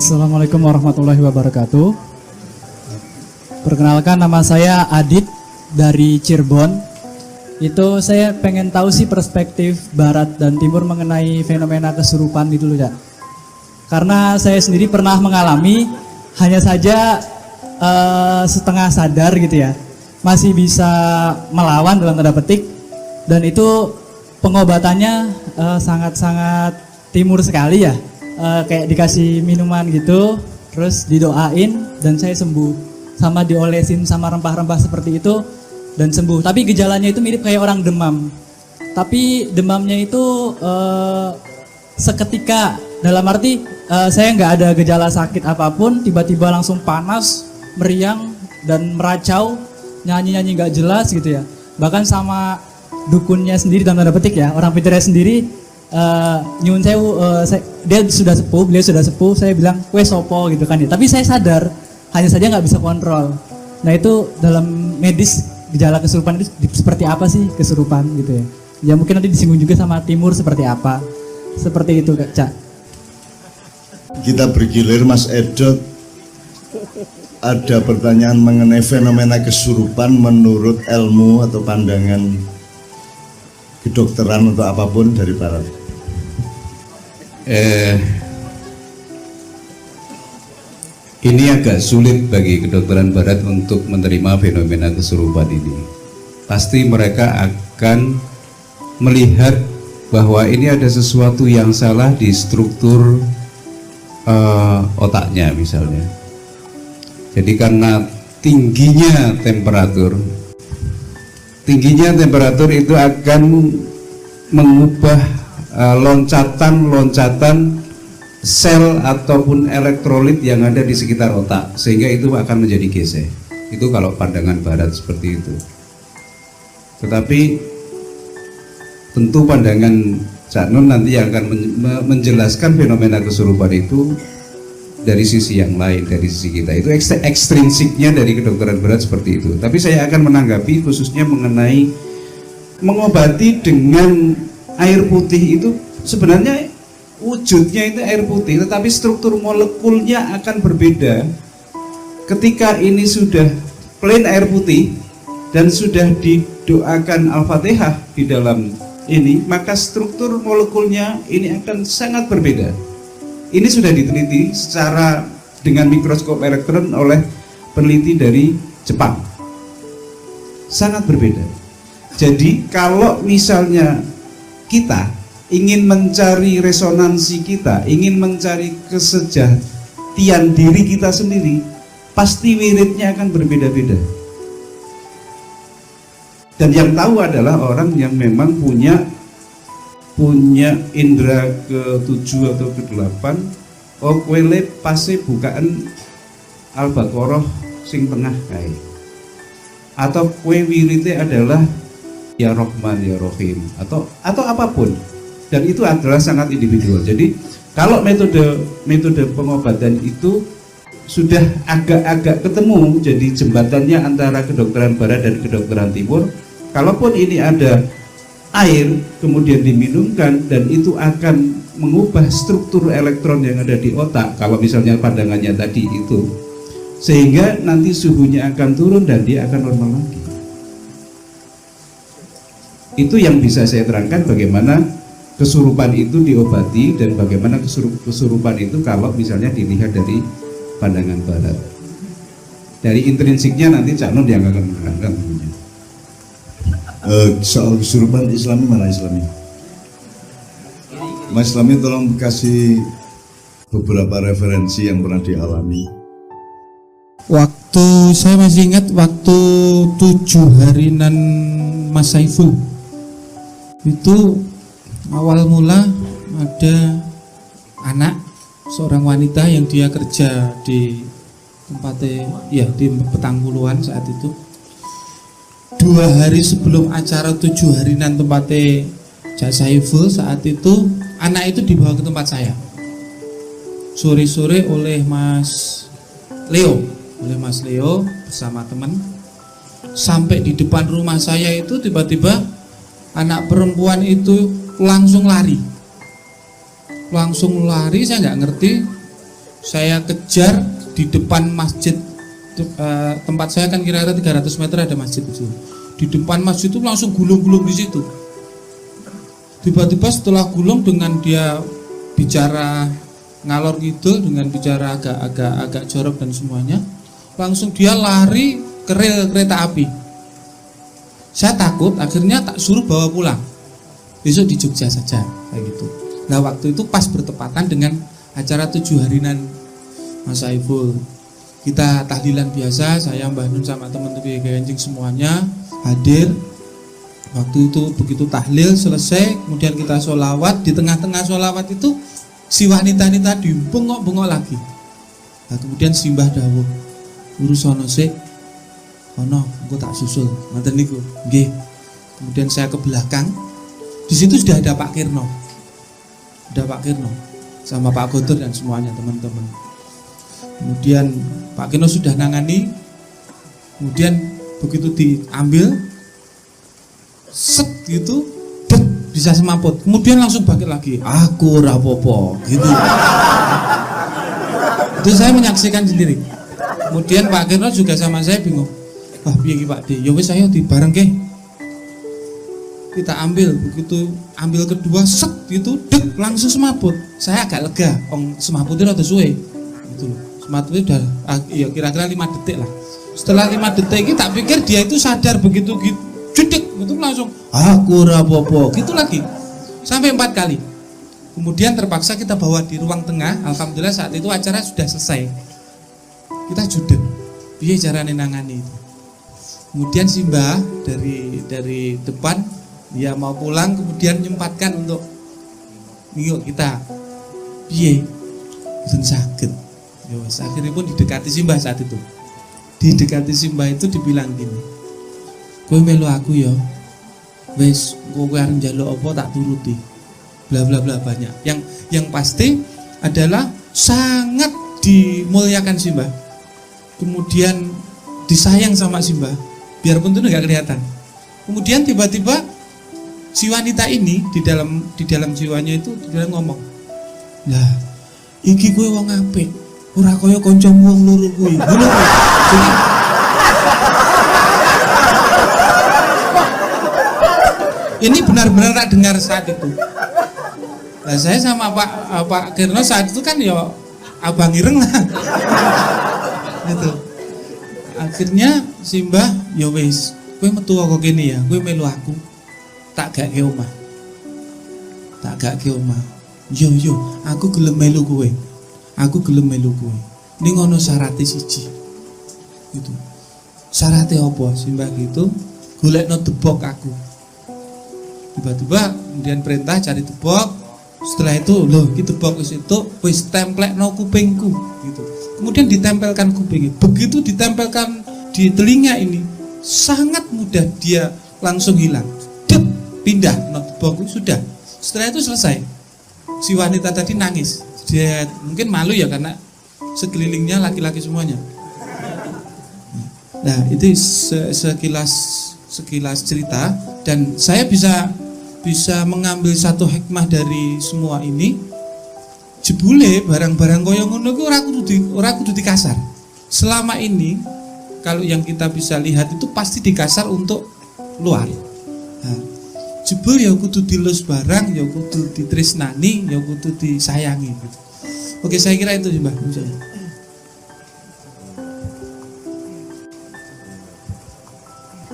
Assalamualaikum warahmatullahi wabarakatuh. Perkenalkan, nama saya Adit dari Cirebon. Itu saya pengen tahu sih perspektif Barat dan Timur mengenai fenomena kesurupan gitu loh ya. Karena saya sendiri pernah mengalami, hanya saja setengah sadar gitu ya, masih bisa melawan dalam tanda petik, dan itu pengobatannya sangat-sangat timur sekali ya. Kayak dikasih minuman gitu, terus didoain dan saya sembuh, sama diolesin sama rempah-rempah seperti itu dan sembuh. Tapi gejalanya itu mirip kayak orang demam, tapi demamnya itu seketika, dalam arti saya nggak ada gejala sakit apapun, tiba-tiba langsung panas, meriang dan meracau, nyanyi-nyanyi nggak jelas gitu ya. Bahkan sama dukunnya sendiri dalam tanda petik ya, orang pintarnya sendiri, nyun sewu, dia sudah sepuh, beliau sudah sepuh, saya bilang kue sopo gitu kan ya. Tapi saya sadar, hanya saja nggak bisa kontrol. Nah itu dalam medis, gejala kesurupan itu seperti apa sih kesurupan gitu ya. Ya mungkin nanti disinggung juga sama timur seperti apa. Seperti itu Cak. Kita bergilir Mas Edot. Ada pertanyaan mengenai fenomena kesurupan menurut ilmu atau pandangan kedokteran atau apapun dari Barat. Ini agak sulit bagi kedokteran Barat untuk menerima fenomena kesurupan ini. Pasti mereka akan melihat bahwa ini ada sesuatu yang salah di struktur otaknya misalnya. Jadi karena tingginya temperatur itu akan mengubah loncatan sel ataupun elektrolit yang ada di sekitar otak, sehingga itu akan menjadi gesek. Itu kalau pandangan Barat seperti itu. Tetapi tentu pandangan Cak Nun nanti yang akan menjelaskan fenomena kesurupan itu dari sisi yang lain, dari sisi kita. Itu ekstrinsiknya dari kedokteran Barat seperti itu. Tapi saya akan menanggapi khususnya mengenai mengobati dengan air putih itu. Sebenarnya wujudnya itu air putih, tetapi struktur molekulnya akan berbeda. Ketika ini sudah plain air putih dan sudah didoakan Al-Fatihah di dalam ini, maka struktur molekulnya ini akan sangat berbeda. Ini sudah diteliti secara dengan mikroskop elektron oleh peneliti dari Jepang. Sangat berbeda. Jadi kalau misalnya kita ingin mencari resonansi kita, ingin mencari kesejatian diri kita sendiri, pasti wiridnya akan berbeda-beda. Dan yang tahu adalah orang yang memang punya indera ke-7 atau ke-8. Oh kwele pasti bukaan Al-Baqarah sing tengah kae. Atau kue wiridnya adalah ya Rahman ya Rahim atau apapun. Dan itu adalah sangat individual. Jadi kalau metode pengobatan itu sudah agak-agak ketemu, jadi jembatannya antara kedokteran Barat dan kedokteran Timur. Kalaupun ini ada air kemudian diminumkan dan itu akan mengubah struktur elektron yang ada di otak, kalau misalnya pandangannya tadi itu, sehingga nanti suhunya akan turun dan dia akan normal lagi. Itu yang bisa saya terangkan bagaimana kesurupan itu diobati dan bagaimana kesurupan itu kalau misalnya dilihat dari pandangan Barat. Dari intrinsiknya nanti Cak Nun yang akan menerangkan. Soal kesurupan Islami mana Islami? Mas Islami tolong kasih beberapa referensi yang pernah dialami. Waktu saya masih ingat waktu 7 harinan Mas Saiful itu awal mula ada anak seorang wanita yang dia kerja di tempatnya ya di Petangguluan saat itu. 2 hari sebelum acara 7 harinan tempatnya Cak Saiful, saat itu anak itu dibawa ke tempat saya sore-sore oleh Mas Leo bersama teman. Sampai di depan rumah saya itu tiba-tiba anak perempuan itu langsung lari, saya nggak ngerti saya kejar di depan masjid. Tempat saya kan kira-kira 300 meter ada masjid itu. Di depan masjid itu langsung gulung-gulung di situ. Tiba-tiba setelah gulung dengan dia bicara ngalor ngidul, dengan bicara agak jorok dan semuanya, langsung dia lari ke rel kereta api. Saya takut, akhirnya tak suruh bawa pulang. Besok di Jogja saja, kayak gitu. Nah waktu itu pas bertepatan dengan acara 7 harinan Mas Saiful. Kita tahlilan biasa, saya Mbah Nun sama teman-teman Kenjing semuanya hadir. Waktu itu begitu tahlil selesai, kemudian kita sholawat. Di tengah-tengah sholawat itu si wanita-wanita dibengok-bengok lagi. Nah, kemudian simbah dawuh, urus ono sik, ono, engko tak susul. Ngoten niku, nggih. Kemudian saya ke belakang. Di situ sudah ada Pak Kirno, sama Pak Gotor dan semuanya teman-teman. Kemudian Pak Kirno sudah nangani. Kemudian begitu diambil, set gitu, bisa semaput. Kemudian langsung bangkit lagi, aku rapopo gitu. Itu saya menyaksikan sendiri. Kemudian Pak Kirno juga sama saya bingung, wah piye iki Pak D, ya wis ayo dibareng ke. Kita ambil, begitu ambil kedua set gitu, dek langsung semaput. Saya agak lega, semaputnya rada suwe gitu. Semaputnya udah ya kira-kira 5 detik lah. Setelah 5 detik ini tak pikir dia itu sadar, begitu gitu jedek itu langsung aku rapopo gitu lagi sampai 4 kali. Kemudian terpaksa kita bawa di ruang tengah. Alhamdulillah saat itu acara sudah selesai. Kita judek piye carane nangani itu. Kemudian Simbah dari depan dia mau pulang, kemudian nyempatkan untuk minggu kita piye mboten saged. Ya wis akhirnya pun didekati Simbah saat itu. Didekati Simbah itu dibilang gini, kowe melu aku ya, wis kowe arep njaluk apa tak turuti, bla bla bla banyak. Yang pasti adalah sangat dimuliakan Simbah, kemudian disayang sama Simbah, biarpun itu nggak kelihatan. Kemudian tiba-tiba si wanita ini di dalam jiwanya itu dia ngomong, lah iki kowe wong apik, ora kaya kancamu wong loro kuwi. Jadi ini benar-benar tak dengar saat itu. Nah, saya sama Pak Kirno saat itu kan ya abang ireng lah. Gitu. Akhirnya Simbah ya wis, kowe metu kok kene ya, kowe melu aku. Tak gak ke omah. Yo, aku gelem melu kowe. Ning ono syaraté siji. Gitu. Syaratnya apa? Simbah gitu, golekno debok aku. Tiba-tiba kemudian perintah cari debok. Setelah itu loh, iki debok wis templekno kupingku gitu. Kemudian ditempelkan kupingnya. Begitu ditempelkan di telinga ini, sangat mudah dia langsung hilang. Dep, pindah debok sudah. Setelah itu selesai. Si wanita tadi nangis. Dia mungkin malu ya karena sekelilingnya laki-laki semuanya. Nah, itu sekilas cerita, dan saya bisa mengambil satu hikmah dari semua ini. Jebule barang-barang kaya ngono iku ora kudu dikasar. Selama ini kalau yang kita bisa lihat itu pasti dikasar untuk luar. Nah, jebul ya kudu dilus barang, ya kudu ditresnani, ya kudu disayangi gitu. Oke, saya kira itu Mbah.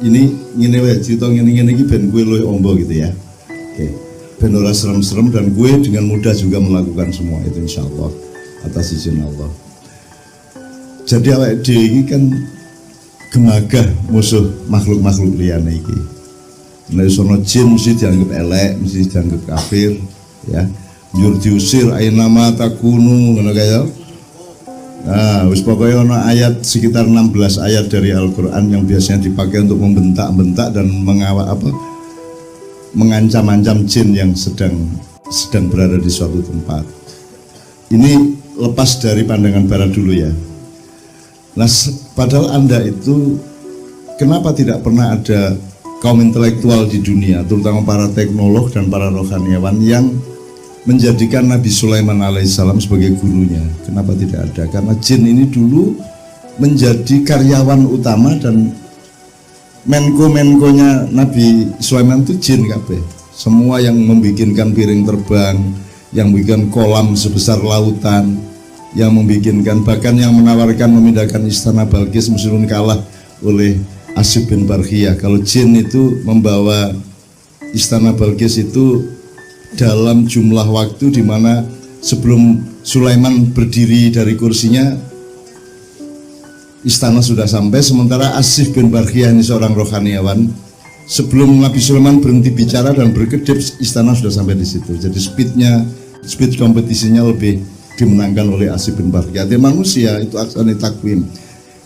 Ini ngene wae cerita ngene iki ben kowe luwih ombo gitu ya. Oke. Ben ora serem-serem dan gue dengan mudah juga melakukan semua itu insyaallah atas izin Allah. Jadi awake dhewe iki kan gemagah musuh makhluk-makhluk liyane iki. Nek sono jin mesti dianggap elek, mesti dianggap kafir, ya. Njur diusir ainama takunu ngono kae ya. Nah, wis pokoknya ono ayat sekitar 16 ayat dari Al-Qur'an yang biasanya dipakai untuk membentak-bentak dan mengancam-ancam jin yang sedang berada di suatu tempat. Ini lepas dari pandangan barat dulu ya. Nah, padahal Anda itu kenapa tidak pernah ada kaum intelektual di dunia, terutama para teknolog dan para rohaniawan yang menjadikan Nabi Sulaiman alaihissalam sebagai gurunya. Kenapa tidak ada? Karena jin ini dulu menjadi karyawan utama dan menko-menkonya Nabi Sulaiman itu jin kabeh. Semua yang membikinkan piring terbang, yang membikin kolam sebesar lautan, yang membikinkan, bahkan yang menawarkan memindahkan istana Balkis meskipun kalah oleh Asif bin Barkhiyah. Kalau jin itu membawa istana Balkis itu dalam jumlah waktu di mana sebelum Sulaiman berdiri dari kursinya istana sudah sampai, sementara Asif bin Barkhiyah ini seorang rohaniawan, sebelum Nabi Sulaiman berhenti bicara dan berkedip istana sudah sampai di situ. Jadi speed kompetisinya lebih dimenangkan oleh Asif bin Barkhiyah. Dia manusia itu aksani takwim.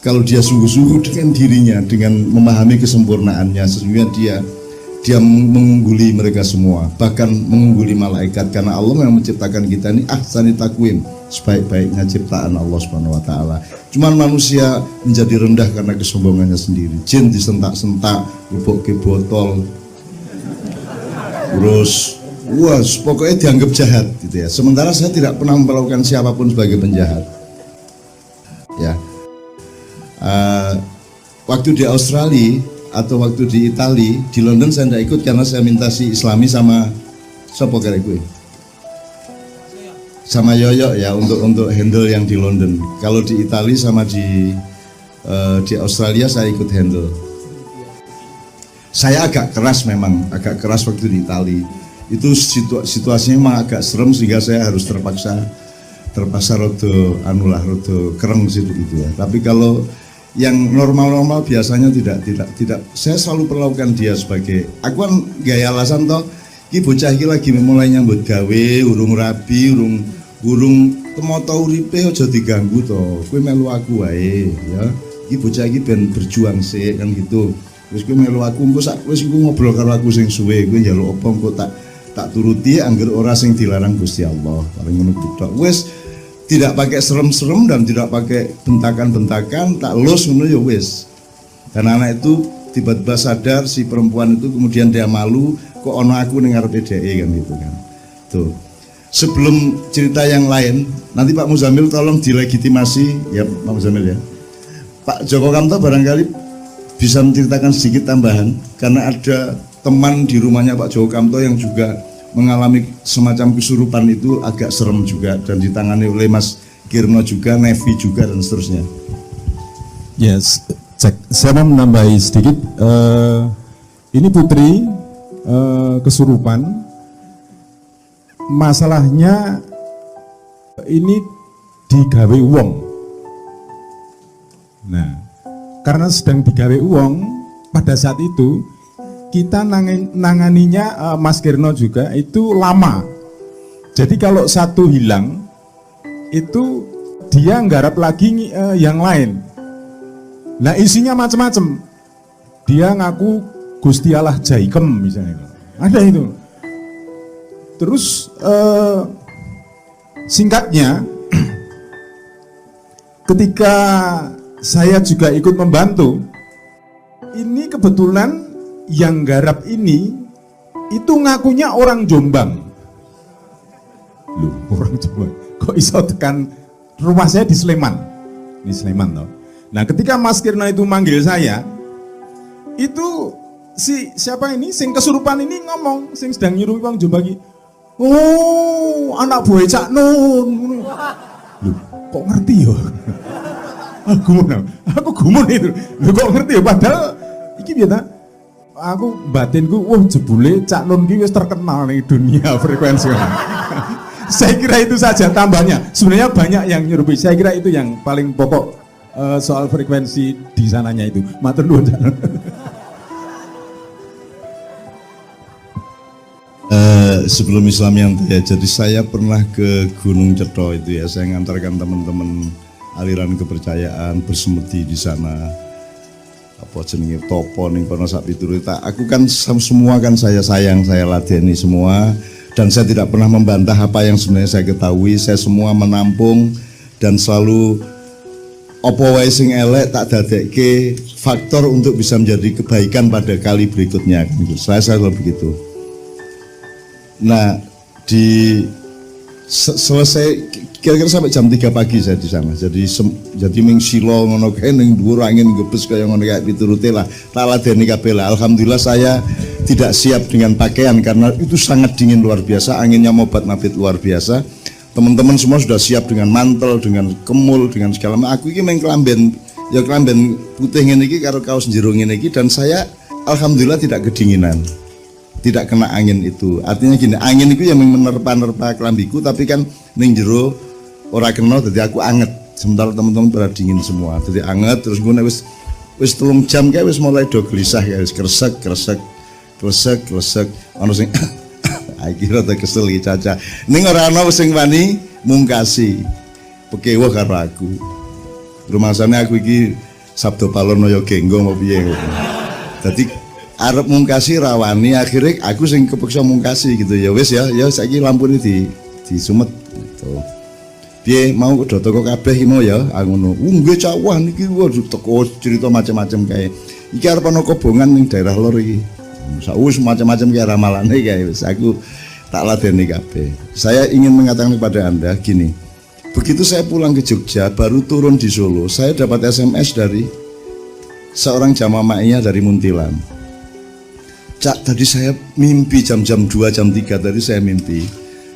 Kalau dia sungguh-sungguh dengan dirinya, dengan memahami kesempurnaannya, sesungguhnya dia mengungguli mereka semua, bahkan mengungguli malaikat, karena Allah yang menciptakan kita ini ahsani takwim, sebaik-baiknya ciptaan Allah Subhanahu wa taala. Cuman manusia menjadi rendah karena kesombongannya sendiri. Jin disentak-sentak, lubuk ke botol, terus wah pokoknya dianggap jahat gitu ya. Sementara saya tidak pernah memperlakukan siapapun sebagai penjahat. Ya. Waktu di Australia atau waktu di Italia, di London saya tidak ikut karena saya minta si Islami sama siapa kira gue, sama Yoyo ya untuk handle yang di London. Kalau di Italia sama di Australia saya ikut handle. Saya agak keras memang, agak keras waktu di Italia. Itu situasinya memang agak serem sehingga saya harus terpaksa rodo kereng situ gitu ya. Tapi kalau yang normal-normal biasanya tidak. Saya selalu perlakukan dia sebagai, aku kan gaya alasan toh, ki bocah iki lagi mulai nyambut gawe, urung rabi, urung temoto uripe aja diganggu toh. Kowe melu aku wae ya. Ki bocah iki ben berjuang sih kan gitu. Wis kowe melu aku engko sak wis engko ngobrol karo aku sing suwe, kowe njaluk apa engko tak turuti angger ora sing dilarang Gusti Allah. Paling ngono tok. Wis tidak pakai serem-serem dan tidak pakai bentakan-bentakan, tak los ngono ya wis. Dan anak itu tiba-tiba sadar, si perempuan itu kemudian dia malu, kok ono aku ning ngarepe dheke kan gitu kan. Tuh. Sebelum cerita yang lain, nanti Pak Muzamil tolong dilegitimasi ya Pak Muzamil ya. Pak Joko Kamto barangkali bisa menceritakan sedikit tambahan karena ada teman di rumahnya Pak Joko Kamto yang juga mengalami semacam kesurupan, itu agak serem juga dan ditangani oleh Mas Kirno juga, Nevi juga dan seterusnya. Yes, saya mau menambahi sedikit. Ini putri kesurupan. Masalahnya ini digawe wong. Nah, karena sedang digawe wong pada saat itu kita nanganinya Mas Kirno juga itu lama. Jadi kalau satu hilang itu dia nggarap lagi yang lain. Nah isinya macam-macam. Dia ngaku Gusti Allah Jaikem misalnya. Ada itu. Terus singkatnya ketika saya juga ikut membantu, ini kebetulan yang garap ini itu ngakunya orang Jombang. Loh, orang Jombang kok iso tekan rumah saya di Sleman. Di Sleman toh. Nah, ketika Mas Kirno itu manggil saya, itu si siapa ini sing kesurupan ini ngomong, sing sedang nyuruh wong Jombang iki. Oh, anak buah Cak Nun. Loh, kok ngerti ya? Aku gumun itu. Loh, kok ngerti ya? Padahal iki biasa aku batinku, wah jebule Cak Nun ki wis terkenal nih dunia frekuensi. Saya kira itu saja tambahnya. Sebenarnya banyak yang nyerupi. Saya kira itu yang paling pokok soal frekuensi di sananya itu. Matur nuwun. Sebelum Islam yang ya, jadi saya pernah ke Gunung Cetro itu ya. Saya ngantarkan teman-teman aliran kepercayaan bersemedi di sana. Apa jenenge topo ning kono sak piturita. Aku kan semua kan saya sayang, saya ladeni semua dan saya tidak pernah membantah apa yang sebenarnya saya ketahui. Saya semua menampung dan selalu apa wae sing elek tak dadekke faktor untuk bisa menjadi kebaikan pada kali berikutnya gitu. Saya selalu begitu. Nah, di Selesai kira-kira sampai jam 3 pagi saya di sana. Jadi ming silo ngono kae ning dhuwur angin gebes kaya ngono kae piturute lah. Tak ladeni kabeh lah. Alhamdulillah saya tidak siap dengan pakaian karena itu sangat dingin luar biasa, anginnya mobat-mabit luar biasa. Teman-teman semua sudah siap dengan mantel, dengan kemul, dengan segala macam. Aku iki meng kelamben putih ngene iki karo kaos jero ngene iki dan saya alhamdulillah tidak kedinginan. Tidak kena angin itu. Artinya gini, angin itu yang menerpa-nerpa kelambiku tapi kan ning jero ora kena dadi aku anget. Sementara teman-teman pada dingin semua. Jadi anget terus gue wis 3 jam kayak wis mulai do gelisah kayak wis kresek ono sing iki rada kesel iki Caca. Ning ora ana sing wani mungkasi. Pekewo karo aku. Rumasane aku iki Sabdo Palono ya genggong apa piye. Dadi arep mungkasi rawani akhirnya aku sing kepeksa mungkasi gitu ya wis ya saiki lampune di sumet gitu. Piye mau do toko kabeh mau ya aku ngono. Nggih cawah niki waduh teko cerita macam-macam kae. Iki arep ana kobongan ning daerah lor iki. Saus macam-macam kae ramalane kae wis aku tak ladeni kabeh. Saya ingin mengatakan kepada Anda gini. Begitu saya pulang ke Jogja baru turun di Solo, saya dapat SMS dari seorang jamaah ma'iyah dari Muntilan. Cak, tadi saya mimpi jam-jam 2, jam 3 tadi saya mimpi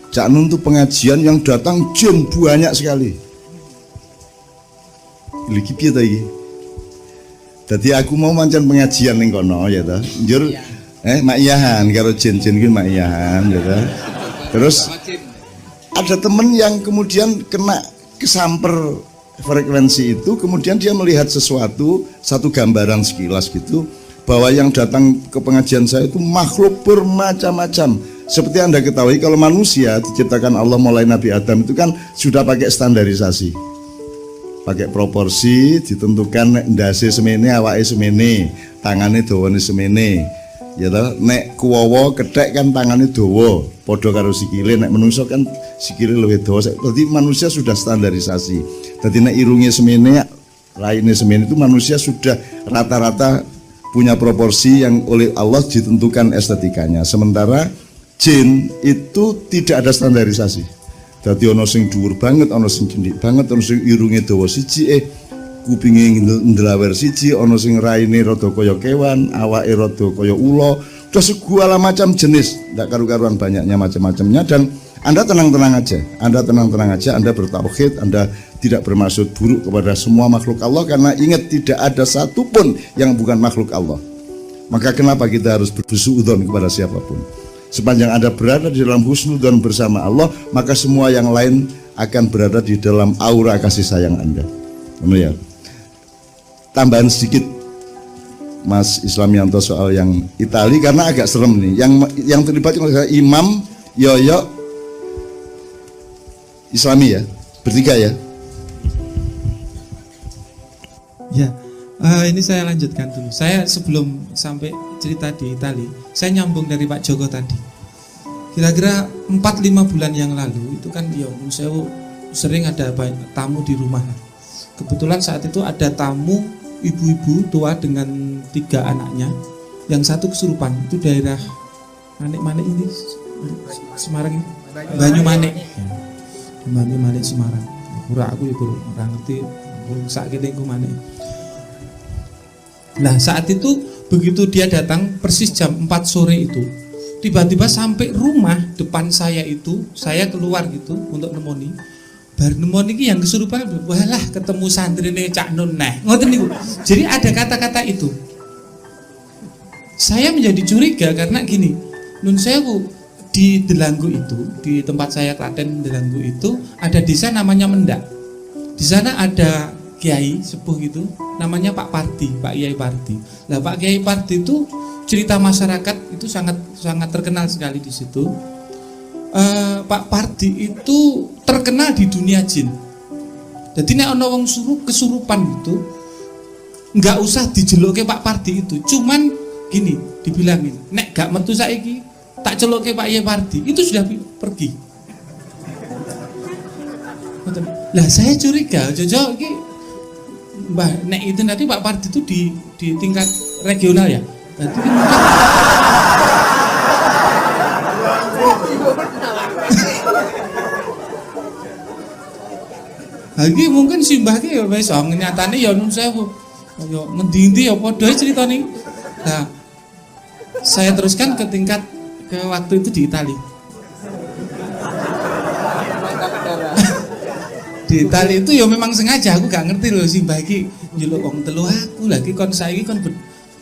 Cak Nun tuh pengajian yang datang jin banyak sekali. Lagi piye ta iki? Dadi aku mau mancan pengajian ning kono ya ta. Njur makiyahan karo jin-jin kuwi makiyahan ya ta. Terus ada temen yang kemudian kena kesamper frekuensi itu, kemudian dia melihat sesuatu, satu gambaran sekilas gitu bahwa yang datang ke pengajian saya itu makhluk bermacam-macam. Seperti Anda ketahui kalau manusia diciptakan Allah mulai Nabi Adam itu kan sudah pakai standarisasi, pakai proporsi, ditentukan ndase semene, awake semene, tangane dawane semene. Ya toh, nek kuwawa kethek kan tangane dawa, padha karo sikile, nek menungso kan sikile luwih dawa. Jadi manusia sudah standarisasi. Jadi nek irunge semene, raine semene itu manusia sudah rata-rata punya proporsi yang oleh Allah ditentukan estetikanya. Sementara jin itu tidak ada standarisasi. Jadi ono sing dhuwur banget, ono sing gendhik banget, ono sing irunge dawa siji, kupinge ndlawer siji, ono sing raine rada kaya kewan, awake rada kaya ula. Udah segala macam jenis, ndak karu-karuan banyaknya macam-macamnya. Dan Anda tenang-tenang aja, Anda bertauhid, Anda tidak bermaksud buruk kepada semua makhluk Allah, karena ingat tidak ada satupun yang bukan makhluk Allah. Maka kenapa kita harus berhusnudzon kepada siapapun? Sepanjang Anda berada di dalam husnudzon bersama Allah, maka semua yang lain akan berada di dalam aura kasih sayang Anda. Ya. Tambahan sedikit Mas Islamianto soal yang Itali, karena agak serem nih. Yang terlibat Imam Yoyo Islami ya, bertiga ya. Ya, ini saya lanjutkan dulu. Saya sebelum sampai cerita di Itali, saya nyambung dari Pak Joko tadi. Kira-kira 4-5 bulan yang lalu itu kan ya, saya sering ada tamu di rumah. Kebetulan saat itu ada tamu ibu-ibu tua dengan 3 anaknya. Yang satu kesurupan, itu daerah Manik ini Semarang ini, Banyumanik. Banyumanik Semarang. Aku ya kurang ngerti sakit iku Manik. Nah saat itu begitu dia datang persis jam 4 sore itu, tiba-tiba sampai rumah depan saya itu, saya keluar gitu untuk nemoni. Bar nemoni iki yang kesurupan, walah ketemu santrine Cak Nun neh. Ngoten niku. Jadi ada kata-kata itu. Saya menjadi curiga karena gini, Nun Sewu di Delanggu itu, di tempat saya Klaten Delanggu itu ada desa namanya Mendak. Di sana ada kiai sepuh gitu, namanya Pak Parti, Pak Kiai Parti. Nah Pak Kiai Parti itu cerita masyarakat itu sangat terkenal sekali di situ. Pak Parti itu terkenal di dunia jin. Jadi nek ana wong kesurupan gitu, nggak usah dijelokke Pak Parti itu, cuman gini dibilangin, nek gak metu saiki tak celokke Pak Kiai Parti, itu sudah pergi. Lah saya curiga, Jojo iki Mbah, nek itu nanti Pak Parti itu di tingkat regional ya. Berarti kan mungkin Lagi mungkin simbah ki ya wis nyatane ya nun sewu. Kaya ngendi-endi ya padha ceritane. Nah, saya teruskan ke tingkat ke waktu itu di Itali. Di Itali itu ya memang sengaja aku gak ngerti loh simbah iki njuluk wong telu aku lagi kon saiki kon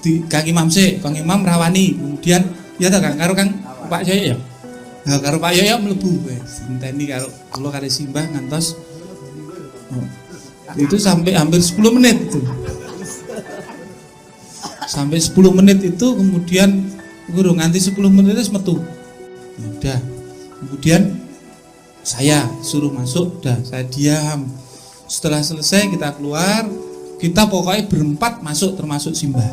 di Kang Imam sik, Kang Imam rawani. Kemudian ya ta Kang karo Kang Pak Yoyo ya. Nah, karo Pak Yoyo mlebu wis inteni karo kula karo simbah ngantos itu sampai hampir 10 menit itu. Sampai 10 menit itu kemudian guru nganti 10 menit terus metu. Ya udah. Kemudian saya suruh masuk, udah saya diam. Setelah selesai kita keluar, kita pokoknya berempat masuk termasuk simbah.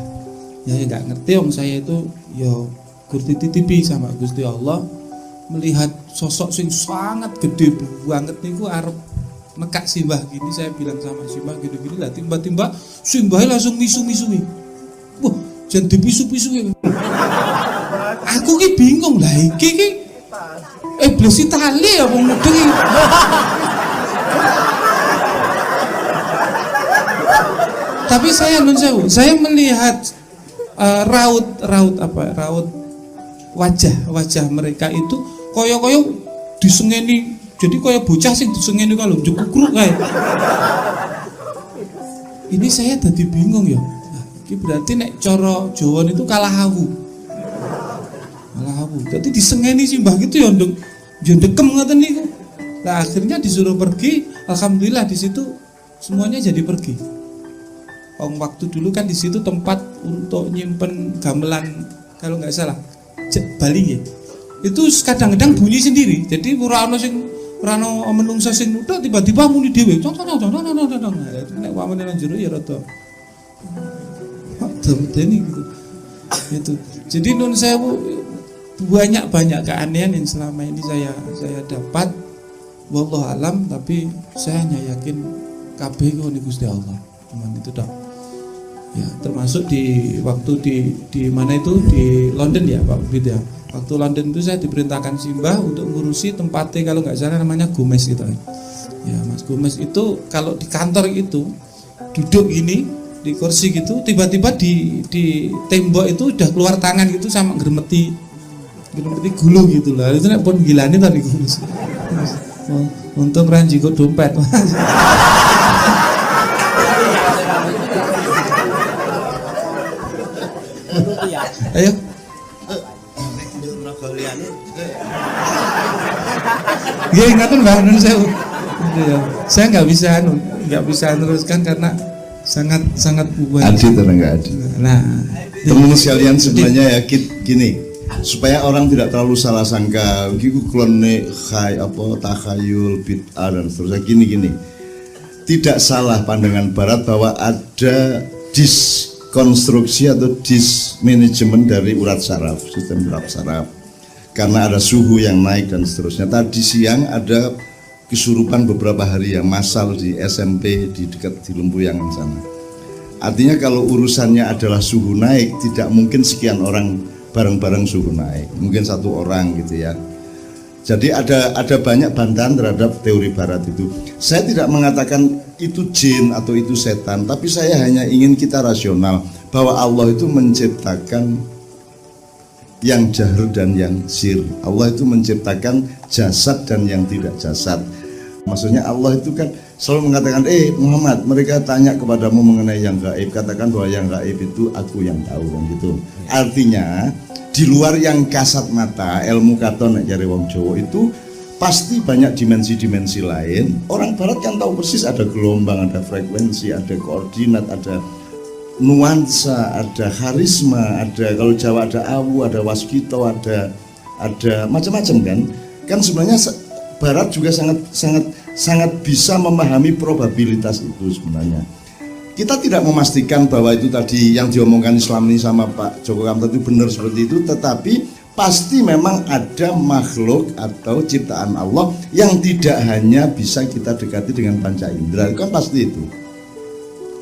Ya nggak ngerti om saya itu ya Gusti titipi sama Gusti Allah melihat sosok sing sangat gede banget niku arep nekak simbah gini. Saya bilang sama simbah gini-gini lah, tiba-tiba simbahnya langsung misu-misui. Wah, jangan dipisu-pisu. Aku ki bingung lah iki iblis Itali ya wong mudeng. Tapi saya nun sewu, saya melihat raut wajah mereka itu koyo-koyo disengeni. Jadi koyo bocah sing disengeni kalau njekukruk kae. Ini saya tadi bingung ya. Nah, ini berarti nek cara Jawa itu kalah hawu. Jadi disengeni simbah gitu ya nduk ndekem ngoten niku. Nah, akhirnya disuruh pergi, alhamdulillah di situ semuanya jadi pergi. Waktu dulu kan di situ tempat untuk nyimpen gamelan kalau nggak salah Bali ya. Itu kadang-kadang bunyi sendiri. Jadi ora ono menungso sing nuthuk tiba-tiba muni dhewe. Nek wamene nang jero ya rada temteni gitu. Itu. Jadi nun sewu banyak keanehan yang selama ini saya dapat. Wallahu alam, tapi saya hanya yakin kabeh ku Gusti Allah. Cuman itu dah. Ya, termasuk di waktu di mana itu di London ya Pak Bid ya. Waktu London itu saya diperintahkan simbah untuk ngurusi tempatnya kalau nggak salah namanya Gomez gitu. Ya Mas Gomez itu kalau di kantor itu duduk gini di kursi gitu, tiba-tiba di tembok itu udah keluar tangan gitu sama ngeremeti gulu gitu lah. Itu nek pun gilane tadi Gomez. Untung ranji kok dompet. Ayo. Ya ingatkan Mbak Nun saya nggak bisa teruskan karena sangat buat. Adit atau enggak adit? Nah, teman sekalian sebenarnya ya gini, supaya orang tidak terlalu salah sangka, gitu klone takhayul bid'ah dan seterusnya gini. Tidak salah pandangan Barat bahwa ada konstruksi atau dismanajemen dari urat saraf, sistem urat saraf, karena ada suhu yang naik dan seterusnya. Tadi siang ada kesurupan beberapa hari yang massal di SMP di dekat di Lempuyangan sana. Artinya kalau urusannya adalah suhu naik, tidak mungkin sekian orang bareng-bareng suhu naik, mungkin satu orang gitu ya. Jadi ada banyak bantahan terhadap teori Barat itu. Saya tidak mengatakan itu jin atau itu setan, tapi saya hanya ingin kita rasional bahwa Allah itu menciptakan yang jahr dan yang sir. Allah itu menciptakan jasad dan yang tidak jasad. Maksudnya Allah itu kan selalu mengatakan, Muhammad, mereka tanya kepadamu mengenai yang gaib, katakan bahwa yang gaib itu aku yang tahu kan gitu. Artinya di luar yang kasat mata, ilmu katon cari wong Jawa itu pasti banyak dimensi-dimensi lain. Orang Barat kan tahu persis ada gelombang, ada frekuensi, ada koordinat, ada nuansa, ada karisma, ada kalau Jawa ada awu, ada waskito, ada macam-macam kan sebenarnya Barat juga sangat bisa memahami probabilitas itu sebenarnya. Kita tidak memastikan bahwa itu tadi yang diomongkan Islam ini sama Pak Joko Kamto itu benar seperti itu, tetapi pasti memang ada makhluk atau ciptaan Allah yang tidak hanya bisa kita dekati dengan panca indera, kan pasti itu.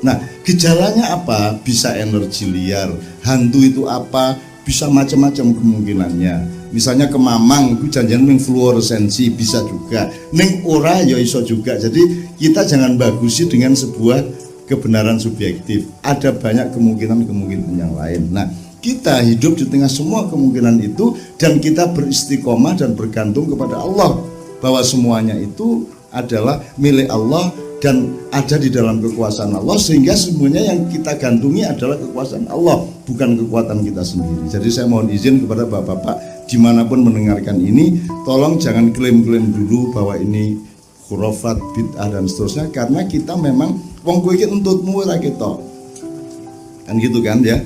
Nah, gejalanya apa? Bisa energi liar, hantu itu apa? Bisa macam-macam kemungkinannya. misalnya ke Mamang ku janjian ning fluoresensi bisa juga, ning ora ya iso juga. Jadi kita jangan bagusi dengan sebuah kebenaran subjektif. Ada banyak kemungkinan yang lain. Nah, kita hidup di tengah semua kemungkinan itu dan kita beristiqomah dan bergantung kepada Allah bahwa semuanya itu adalah milik Allah dan ada di dalam kekuasaan Allah, sehingga semuanya yang kita gantungi adalah kekuasaan Allah, bukan kekuatan kita sendiri. Jadi saya mohon izin kepada bapak-bapak dimanapun mendengarkan ini, tolong jangan klaim-klaim dulu bahwa ini khurafat, bid'ah dan seterusnya, karena kita memang wong kowe iki untutmu ora ketok. Kan gitu kan ya.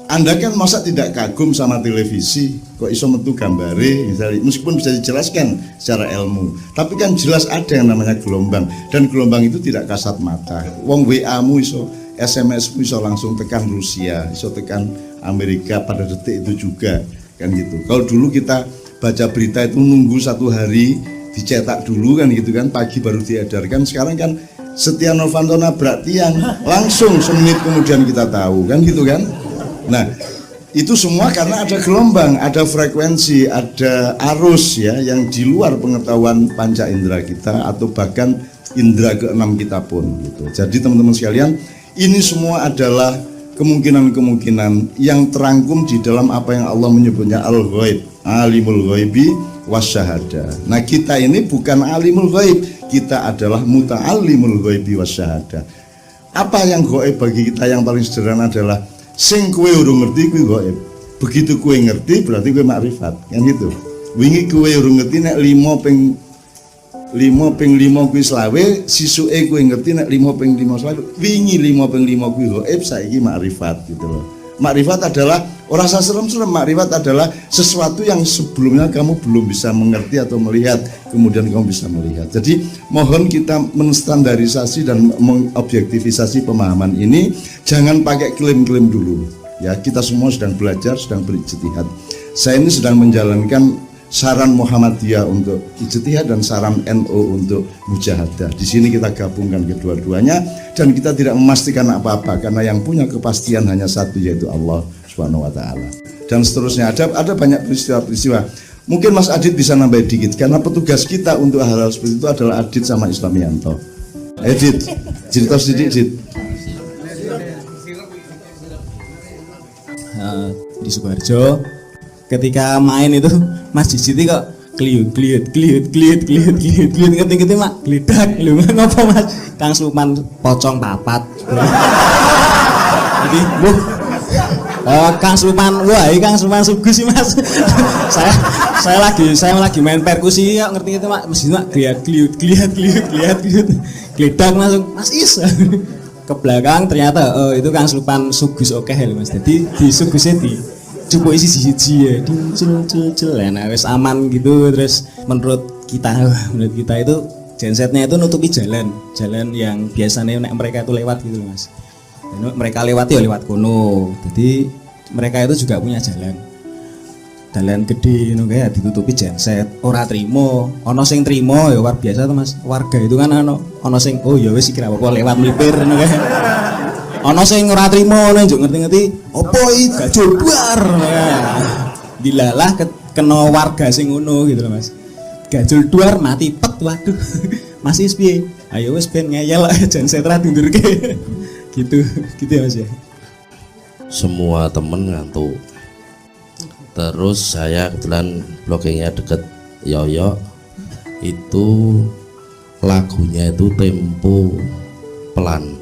Anda kan masa tidak kagum sama televisi, kok iso metu gambare misalnya, meskipun bisa dijelaskan secara ilmu, tapi kan jelas ada yang namanya gelombang, dan gelombang itu tidak kasat mata. Wong WA-mu iso, SMS-mu iso langsung tekan Rusia, iso tekan Amerika pada detik itu juga, kan gitu. Kalau dulu kita baca berita itu nunggu 1 hari dicetak dulu kan gitu kan, pagi baru diedarkan. Sekarang kan Setia Novanto nabrak tiang, langsung semenit kemudian kita tahu, kan gitu kan. Nah, itu semua karena ada gelombang, ada frekuensi, ada arus ya yang di luar pengetahuan panca indera kita atau bahkan indera keenam kita pun gitu. Jadi teman-teman sekalian, ini semua adalah kemungkinan-kemungkinan yang terangkum di dalam apa yang Allah menyebutnya al-ghaib, alimul ghaibi wasyahada. Nah, kita ini bukan alimul ghaib, kita adalah muta'allimul ghaibi wasyahada. Apa yang ghaib bagi kita yang paling sederhana adalah sing kowe urung ngerti kuwi gaib. Begitu kowe ngerti berarti kowe makrifat, kan gitu. Wingi kowe urung ngerti nek 5 ping 5 kuwi selawe, sisuke kowe ngerti nek 5 ping 5 selawe. Wingi 5 ping 5 kuwi gaib, saiki makrifat gitu loh. Makrifat adalah ora usah serem-serem, makrifat adalah sesuatu yang sebelumnya kamu belum bisa mengerti atau melihat, kemudian kamu bisa melihat. Jadi mohon kita menstandarisasi dan mengobjektivisasi pemahaman ini, jangan pakai klaim-klaim dulu. Ya, kita semua sedang belajar, sedang berijtihad. Saya ini sedang menjalankan saran Muhammadiyah untuk ijtihad dan saran NU untuk mujahadah. Di sini kita gabungkan kedua-duanya dan kita tidak memastikan apa-apa karena yang punya kepastian hanya satu, yaitu Allah Subhanahu wa taala. Dan seterusnya ada banyak peristiwa-peristiwa. Mungkin Mas Adit bisa nambah dikit karena petugas kita untuk hal-hal seperti itu adalah Adit sama Islamianto. Adit, cerita sedikit, Adit. Di Sukoharjo ketika main itu Mas Jijiti kok kliut ngerti mak gledak lho ngapa Mas Kang Sluman pocong papat jadi Kang Sluman Kang Sluman sugus sih Mas saya lagi main perkusi kok ngerti mak mesti mak kliut gledak langsung Mas Is ke belakang ternyata itu Kang Sluman sugus oke lho Mas, jadi di sugusnya di cukup isi ya, cil nah wes aman gitu. Terus menurut kita itu gensetnya itu nutupi jalan yang biasanya mereka itu lewat gitu Mas. Dan mereka lewat ya lewat kono, jadi mereka itu juga punya jalan gede kayak ditutupi genset. Ora trimo, ono sing trimo ya luar biasa tuh Mas. Warga itu kan ono sing oh ya wes kira apa lewat melipir kayak. Ono sing ora trimo njuk ngerti-ngerti opo iki gajul buar. Dilalah kena warga sing ngono gitu loh Mas. Gajul duar mati pet waduh. Masih piye? Ayo wis ben ngeyel jan setra dundurke. Gitu ya Mas ya. Semua temen ngantuk. Terus saya kebetulan blockingnya deket Yoyo. Itu lagunya itu tempo pelan.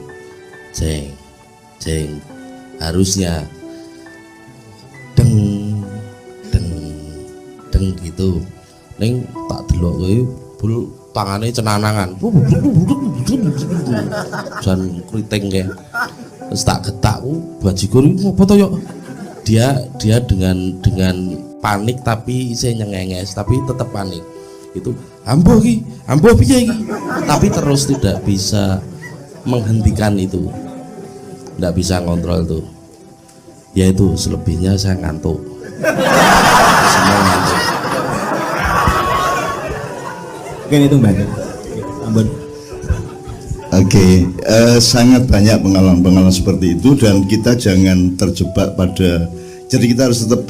Ceng harusnya deng gitu. Ning tak delok kowe bul tangane cenanangan. Jan kriting kae. Terus tak getak bajigur apa to yo? Dia dengan panik tapi isih nyengenges tapi tetap panik. Itu ambo piye iki? Tapi terus tidak bisa menghentikan itu. Nggak bisa ngontrol tuh, ya itu selebihnya saya ngantuk. Semua ngantuk. Mungkin itu Mbak Ambon. Oke, sangat banyak pengalaman-pengalaman seperti itu dan kita jangan terjebak pada, jadi kita harus tetap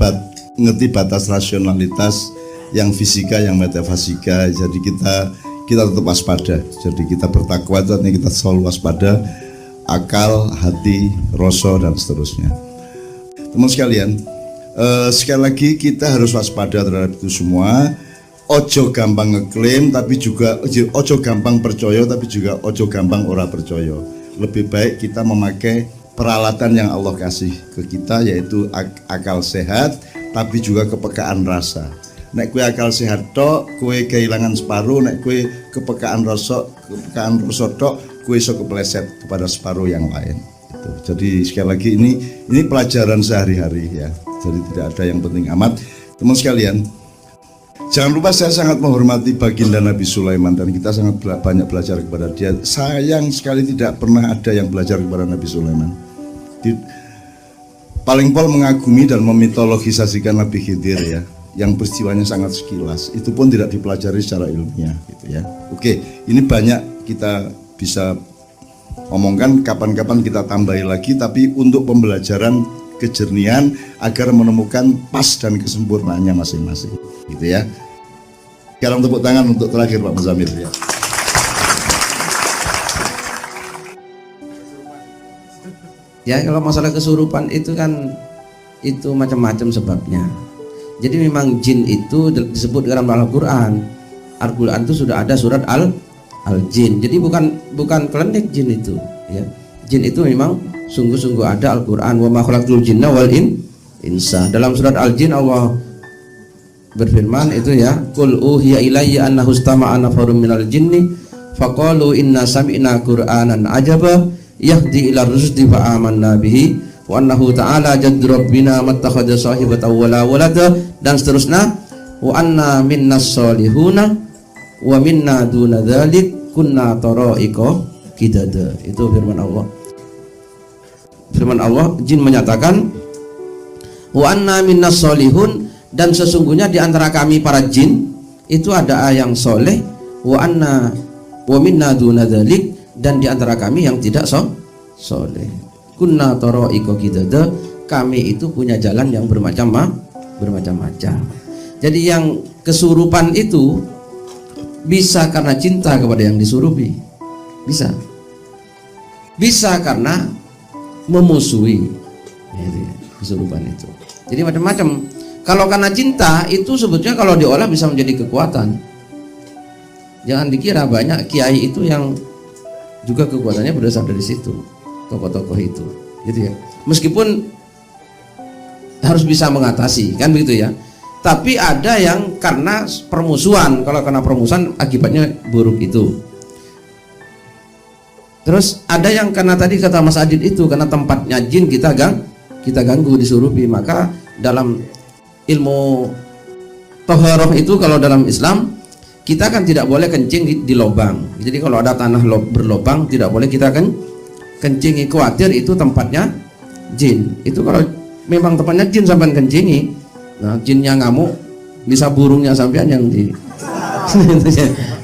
ngerti batas rasionalitas yang fisika, yang metafisika. Jadi kita tetap waspada. Jadi kita bertakwa itu artinya kita selalu waspada, akal, hati, rasa dan seterusnya. Teman sekalian, sekali lagi kita harus waspada terhadap itu semua. Ojo gampang ngeklaim, tapi juga ojo gampang percaya, tapi juga ojo gampang ora percaya. Lebih baik kita memakai peralatan yang Allah kasih ke kita, yaitu akal sehat, tapi juga kepekaan rasa. Nek kue akal sehat tok, kue kehilangan separuh. Nek kue kepekaan rasa tok, kue iso kepleset kepada separuh yang lain. Gitu. Jadi sekali lagi ini pelajaran sehari-hari ya. Jadi tidak ada yang penting amat, teman sekalian. Jangan lupa saya sangat menghormati baginda Nabi Sulaiman dan kita sangat banyak belajar kepada dia. Sayang sekali tidak pernah ada yang belajar kepada Nabi Sulaiman. Paling pol mengagumi dan memitologisasikan Nabi Khidir ya, yang peristiwanya sangat sekilas. Itu pun tidak dipelajari secara ilmiah gitu ya. Oke, ini banyak kita bisa omongkan, kapan-kapan kita tambahi lagi, tapi untuk pembelajaran kejernihan agar menemukan pas dan kesempurnaannya masing-masing gitu ya. Sekarang tepuk tangan untuk terakhir Pak Muzamil ya. Ya, kalau masalah kesurupan itu kan itu macam-macam sebabnya. Jadi memang jin itu disebut dalam Al-Qur'an. Al-Qur'an itu sudah ada surat Al-Jin. Jadi bukan klenik jin itu, ya. Jin itu memang sungguh-sungguh ada Al-Qur'an. Wa ma khalaqtul jinna wal insa. Dalam surat Al-Jin Allah berfirman itu ya, qul uhiya ilayya annahu istama'a nafarun minal jinni faqalu inna sami'na qur'anan ajaba yahdi ila rusdi fa amanna bihi wa annahu ta'ala jaddu rabbina mattakhadha sahibatan wala walada, dan seterusnya, wa anna minnas solihuna wa minna duna dzalik kunna tara'iqa qidada. Itu firman Allah. Firman Allah, jin menyatakan wa anna minnas solihun, dan sesungguhnya di antara kami para jin itu ada yang soleh, wa minna duna dzalik, dan di antara kami yang tidak soleh. Kunna tara'iqa qidada, kami itu punya jalan yang bermacam-macam. Jadi yang kesurupan itu bisa karena cinta kepada yang disurupi, bisa karena memusuhi, kesurupan itu. Jadi macam-macam. Kalau karena cinta itu sebetulnya kalau diolah bisa menjadi kekuatan. Jangan dikira banyak kiai itu yang juga kekuatannya berasal dari situ, tokoh-tokoh itu, gitu ya. Meskipun harus bisa mengatasi, kan begitu ya. Tapi ada yang karena permusuhan. Kalau karena permusuhan akibatnya buruk itu. Terus ada yang karena tadi kata Mas Adit itu karena tempatnya jin kita ganggu disurupi. Maka dalam ilmu toharoh itu kalau dalam Islam kita kan tidak boleh kencing di lubang. Jadi kalau ada tanah berlubang tidak boleh kita kencingi, khawatir itu tempatnya jin. Itu kalau memang tempatnya jin sampai kencingi, nah jinnya ngamuk, bisa burungnya sampean yang di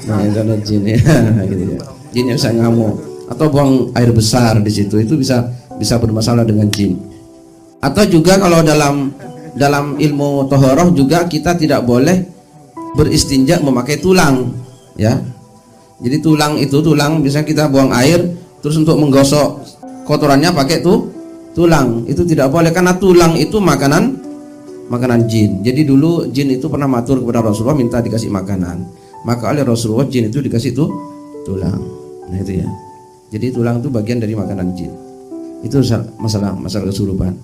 nah itu jin ya, gitu ya. Jinnya bisa ngamuk atau buang air besar di situ, itu bisa bermasalah dengan jin. Atau juga kalau dalam ilmu tohoroh juga kita tidak boleh beristinja memakai tulang, ya. Jadi tulang bisa kita buang air terus untuk menggosok kotorannya pakai tulang, itu tidak boleh karena tulang itu makanan jin. Jadi dulu jin itu pernah matur kepada Rasulullah minta dikasih makanan, maka oleh Rasulullah jin itu dikasih tulang. Nah itu ya. Jadi tulang itu bagian dari makanan jin. Itu masalah kesurupan.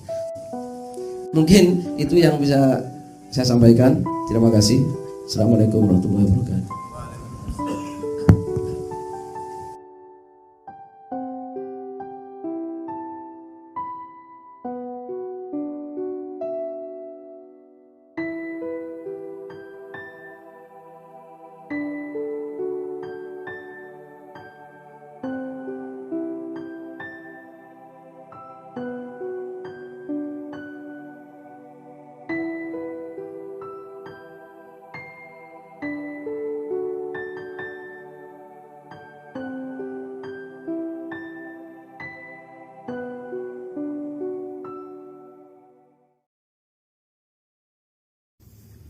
Mungkin itu yang bisa saya sampaikan. Terima kasih. Assalamualaikum warahmatullahi wabarakatuh.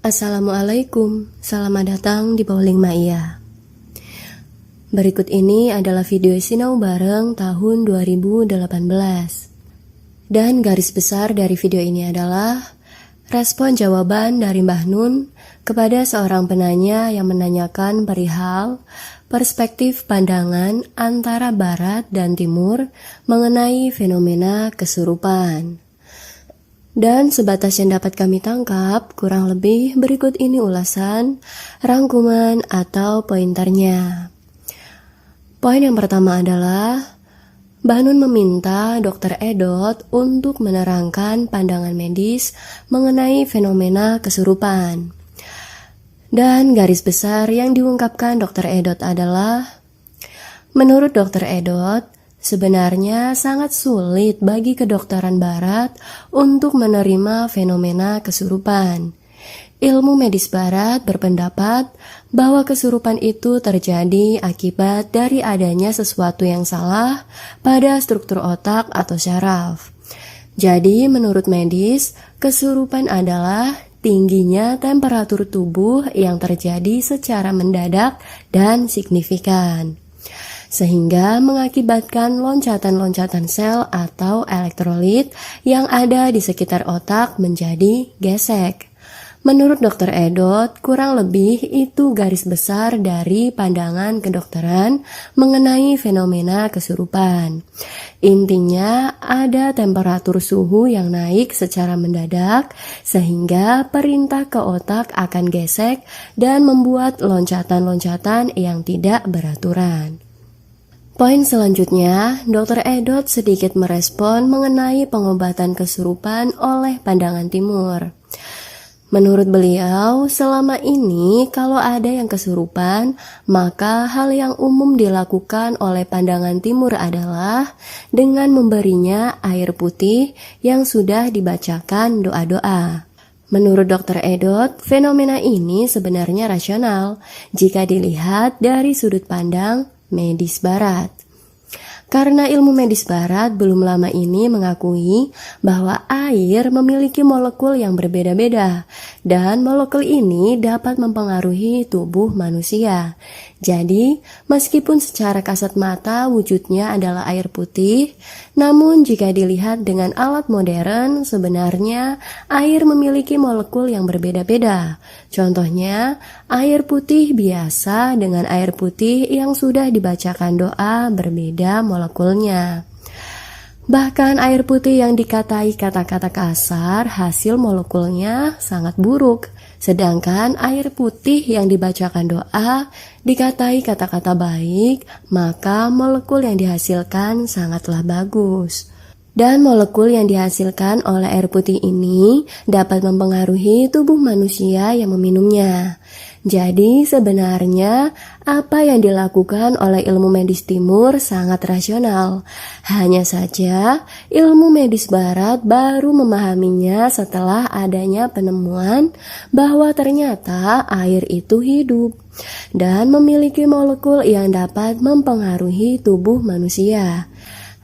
Assalamualaikum, selamat datang di Bowling Ma'iyah. Berikut ini adalah video Sinau Bareng tahun 2018. Dan garis besar dari video ini adalah respon jawaban dari Mbah Nun kepada seorang penanya yang menanyakan perihal perspektif pandangan antara Barat dan Timur mengenai fenomena kesurupan. Dan sebatas yang dapat kami tangkap, kurang lebih berikut ini ulasan, rangkuman, atau pointernya. Poin yang pertama adalah, Mbah Nun meminta Dr. Edot untuk menerangkan pandangan medis mengenai fenomena kesurupan. Dan garis besar yang diungkapkan Dr. Edot adalah, menurut Dr. Edot, sebenarnya sangat sulit bagi kedokteran Barat untuk menerima fenomena kesurupan. Ilmu medis Barat berpendapat bahwa kesurupan itu terjadi akibat dari adanya sesuatu yang salah pada struktur otak atau syaraf. Jadi menurut medis, kesurupan adalah tingginya temperatur tubuh yang terjadi secara mendadak dan signifikan, sehingga mengakibatkan loncatan-loncatan sel atau elektrolit yang ada di sekitar otak menjadi gesek. Menurut Dr. Edot, kurang lebih itu garis besar dari pandangan kedokteran mengenai fenomena kesurupan. Intinya, ada temperatur suhu yang naik secara mendadak, sehingga perintah ke otak akan gesek dan membuat loncatan-loncatan yang tidak beraturan. Poin selanjutnya, Dr. Edot sedikit merespon mengenai pengobatan kesurupan oleh pandangan timur. Menurut beliau, selama ini kalau ada yang kesurupan, maka hal yang umum dilakukan oleh pandangan timur adalah dengan memberinya air putih yang sudah dibacakan doa-doa. Menurut Dr. Edot, fenomena ini sebenarnya rasional jika dilihat dari sudut pandang medis Barat. Karena ilmu medis Barat belum lama ini mengakui bahwa air memiliki molekul yang berbeda-beda dan molekul ini dapat mempengaruhi tubuh manusia. Jadi, meskipun secara kasat mata wujudnya adalah air putih, namun jika dilihat dengan alat modern, sebenarnya air memiliki molekul yang berbeda-beda. Contohnya, air putih biasa dengan air putih yang sudah dibacakan doa berbeda molekulnya. Bahkan air putih yang dikatai kata-kata kasar, hasil molekulnya sangat buruk. Sedangkan air putih yang dibacakan doa dikatai kata-kata baik, maka molekul yang dihasilkan sangatlah bagus. Dan molekul yang dihasilkan oleh air putih ini dapat mempengaruhi tubuh manusia yang meminumnya. Jadi sebenarnya apa yang dilakukan oleh ilmu medis timur sangat rasional. Hanya saja ilmu medis Barat baru memahaminya setelah adanya penemuan bahwa ternyata air itu hidup dan memiliki molekul yang dapat mempengaruhi tubuh manusia.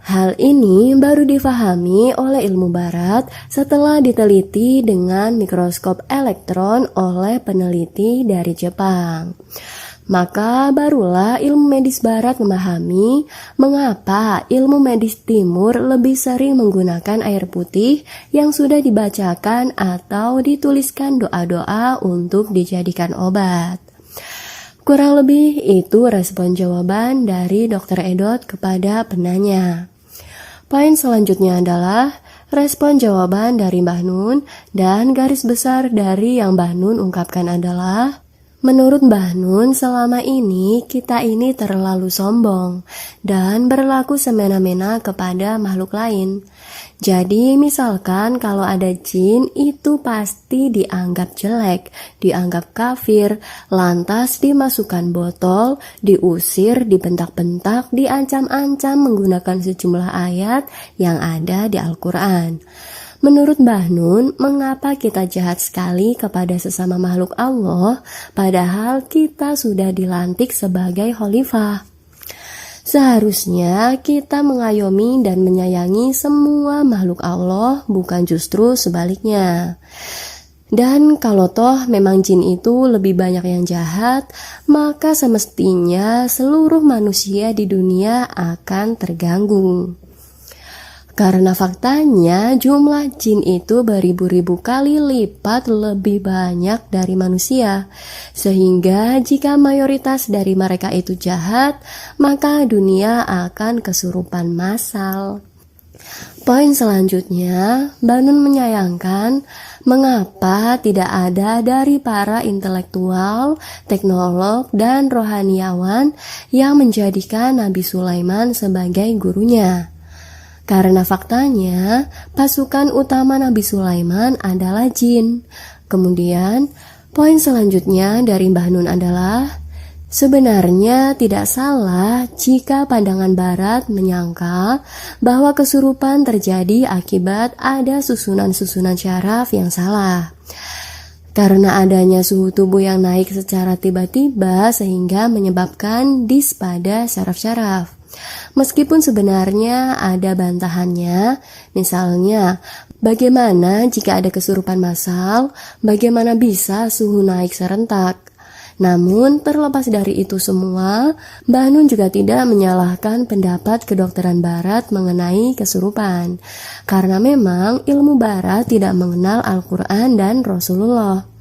Hal ini baru difahami oleh ilmu Barat setelah diteliti dengan mikroskop elektron oleh peneliti dari Jepang. Maka barulah ilmu medis Barat memahami mengapa ilmu medis Timur lebih sering menggunakan air putih yang sudah dibacakan atau dituliskan doa-doa untuk dijadikan obat. Kurang lebih itu respon jawaban dari Dr. Edot kepada penanya. Poin selanjutnya adalah respon jawaban dari Mbah Nun, dan garis besar dari yang Mbah Nun ungkapkan adalah, menurut Mbah Nun selama ini kita ini terlalu sombong dan berlaku semena-mena kepada makhluk lain. Jadi misalkan kalau ada jin itu pasti dianggap jelek, dianggap kafir, lantas dimasukkan botol, diusir, dibentak-bentak, diancam-ancam menggunakan sejumlah ayat yang ada di Al-Quran. Menurut Mbah Nun, mengapa kita jahat sekali kepada sesama makhluk Allah, padahal kita sudah dilantik sebagai khalifah? Seharusnya kita mengayomi dan menyayangi semua makhluk Allah, bukan justru sebaliknya. Dan kalau toh memang jin itu lebih banyak yang jahat, maka semestinya seluruh manusia di dunia akan terganggu. Karena faktanya jumlah jin itu beribu-ribu kali lipat lebih banyak dari manusia. Sehingga jika mayoritas dari mereka itu jahat, maka dunia akan kesurupan massal. Poin selanjutnya, Banun menyayangkan mengapa tidak ada dari para intelektual, teknolog, dan rohaniawan yang menjadikan Nabi Sulaiman sebagai gurunya. Karena faktanya, pasukan utama Nabi Sulaiman adalah jin. Kemudian, poin selanjutnya dari Mbah Nun adalah, sebenarnya tidak salah jika pandangan barat menyangka bahwa kesurupan terjadi akibat ada susunan-susunan syaraf yang salah. Karena adanya suhu tubuh yang naik secara tiba-tiba sehingga menyebabkan dis pada syaraf-syaraf. Meskipun sebenarnya ada bantahannya, misalnya bagaimana jika ada kesurupan massal, bagaimana bisa suhu naik serentak. Namun terlepas dari itu semua, Mbah Nun juga tidak menyalahkan pendapat kedokteran barat mengenai kesurupan. Karena memang ilmu barat tidak mengenal Al-Quran dan Rasulullah.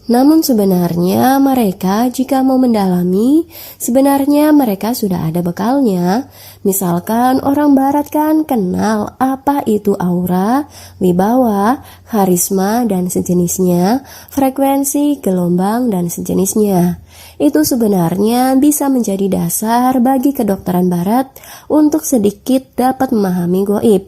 Namun sebenarnya mereka jika mau mendalami, sebenarnya mereka sudah ada bekalnya. Misalkan orang barat kan kenal apa itu aura, wibawa, karisma dan sejenisnya, frekuensi, gelombang dan sejenisnya. Itu sebenarnya bisa menjadi dasar bagi kedokteran barat untuk sedikit dapat memahami gaib.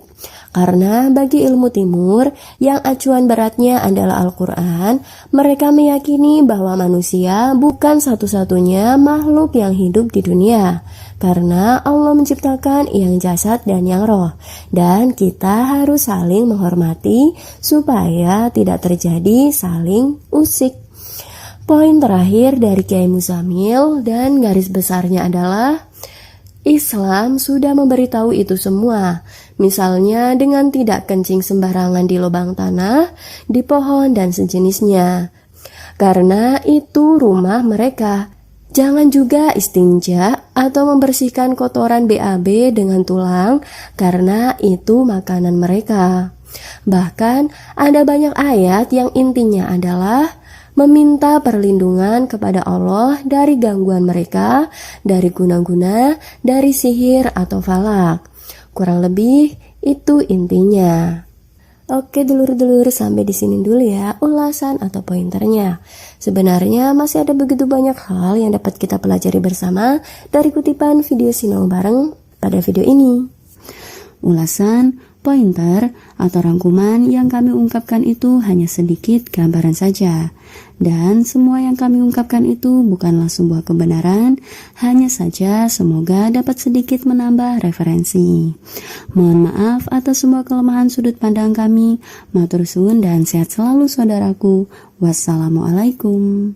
Karena bagi ilmu timur yang acuan beratnya adalah Al-Quran, mereka meyakini bahwa manusia bukan satu-satunya makhluk yang hidup di dunia. Karena Allah menciptakan yang jasad dan yang roh. Dan kita harus saling menghormati supaya tidak terjadi saling usik. Poin terakhir dari Kiai Muzamil dan garis besarnya adalah Islam sudah memberitahu itu semua. Misalnya dengan tidak kencing sembarangan di lubang tanah, di pohon dan sejenisnya. Karena itu rumah mereka. Jangan juga istinja atau membersihkan kotoran BAB dengan tulang karena itu makanan mereka. Bahkan ada banyak ayat yang intinya adalah meminta perlindungan kepada Allah dari gangguan mereka, dari guna-guna, dari sihir atau falak. Kurang lebih itu intinya. Oke dulur-dulur, sampai di sini dulu ya ulasan atau pointernya. Sebenarnya masih ada begitu banyak hal yang dapat kita pelajari bersama dari kutipan video Sinau Bareng pada video ini. Ulasan, pointer, atau rangkuman yang kami ungkapkan itu hanya sedikit gambaran saja. Dan semua yang kami ungkapkan itu bukanlah sebuah kebenaran, hanya saja semoga dapat sedikit menambah referensi. Mohon maaf atas semua kelemahan sudut pandang kami. Matur suwun dan sehat selalu saudaraku. Wassalamualaikum.